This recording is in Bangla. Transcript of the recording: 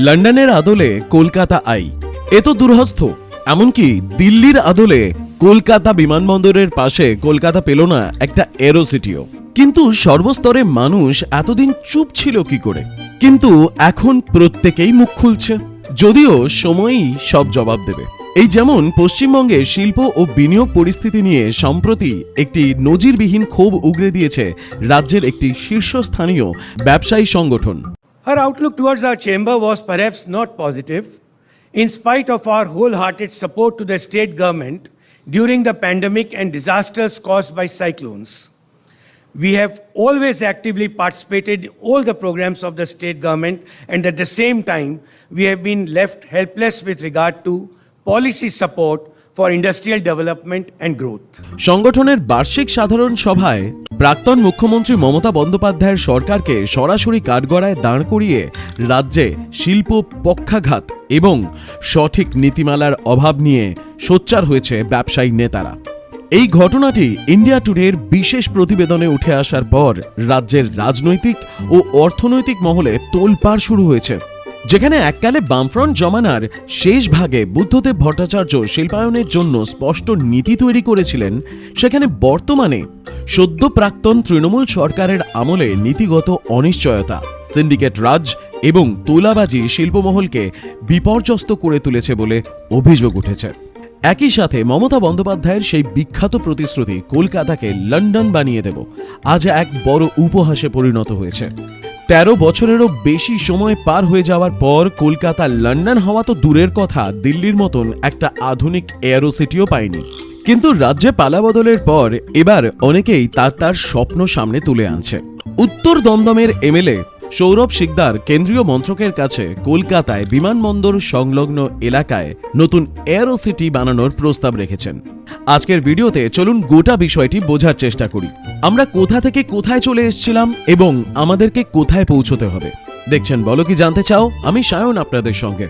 লন্ডনের আদলে কলকাতা আই এ তো দুরহস্থ। এমনকি দিল্লির আদলে কলকাতা বিমানবন্দরের পাশে কলকাতা পেল না একটা এরোসিটিও। কিন্তু সর্বস্তরে মানুষ এতদিন চুপ ছিল কি করে? কিন্তু এখন প্রত্যেকেই মুখ খুলছে, যদিও সময়ই সব জবাব দেবে। এই যেমন পশ্চিমবঙ্গের শিল্প ও বিনিয়োগ পরিস্থিতি নিয়ে সম্প্রতি একটি নজিরবিহীন ক্ষোভ উগরে দিয়েছে রাজ্যের একটি শীর্ষস্থানীয় ব্যবসায়ী সংগঠন। Her outlook towards our chamber was perhaps not positive, in spite of our wholehearted support to the state government during the pandemic and disasters caused by cyclones. We have always actively participated in all the programs of the state government, and at the same time, we have been left helpless with regard to policy support for industrial development and growth. সংগঠনের বার্ষিক সাধারণ সভায় প্রাক্তন মুখ্যমন্ত্রী মমতা বন্দ্যোপাধ্যায়ের সরকারকে সরাসরি কাঠগড়ায় দাঁড় করিয়ে রাজ্যে শিল্প পক্ষাঘাত এবং সঠিক নীতিমালার অভাব নিয়ে সোচ্চার হয়েছে ব্যবসায়ী নেতারা। এই ঘটনাটি ইন্ডিয়া টুডের বিশেষ প্রতিবেদনে উঠে আসার পর রাজ্যের রাজনৈতিক ও অর্থনৈতিক মহলে তোলপাড় শুরু হয়েছে। যেখানে এককালে বামফ্রন্ট জমানার শেষ ভাগে বুদ্ধদেব ভট্টাচার্য শিল্পায়নের জন্য স্পষ্ট নীতি তৈরি করেছিলেন, সেখানে বর্তমানে সদ্য প্রাক্তন তৃণমূল সরকারের আমলে নীতিগত অনিশ্চয়তা, সিন্ডিকেট রাজ এবং তোলাবাজি শিল্পমহলকে বিপর্যস্ত করে তুলেছে বলে অভিযোগ উঠেছে। একই সাথে মমতা বন্দ্যোপাধ্যায়ের সেই বিখ্যাত প্রতিশ্রুতি কলকাতাকে লন্ডন বানিয়ে দেব আজ এক বড় উপহাসে পরিণত হয়েছে। 13 বছরেরও বেশি সময় পার হয়ে যাওয়ার পর কলকাতা লন্ডন হওয়া তো দূরের কথা, দিল্লির মতন একটা আধুনিক এয়ারোসিটিও পায়নি। কিন্তু রাজ্যে পালাবদলের পর এবার অনেকেই তার স্বপ্ন সামনে তুলে আনছে। উত্তর দমদমের এমএলএ সৌরভ শিকদার কেন্দ্রীয় মন্ত্রকের কাছে কলকাতায় বিমানবন্দর সংলগ্ন এলাকায় নতুন এয়ারোসিটি বানানোর প্রস্তাব রেখেছেন। আজকের ভিডিওতে চলুন গোটা বিষয়টি বোঝার চেষ্টা করি। আমরা কোথা থেকে কোথায় চলে এসেছিলাম এবং আমাদেরকে কোথায় পৌঁছতে হবে। দেখছেন বলো কি জানতে চাও, আমি সায়ন আপনাদের সঙ্গে।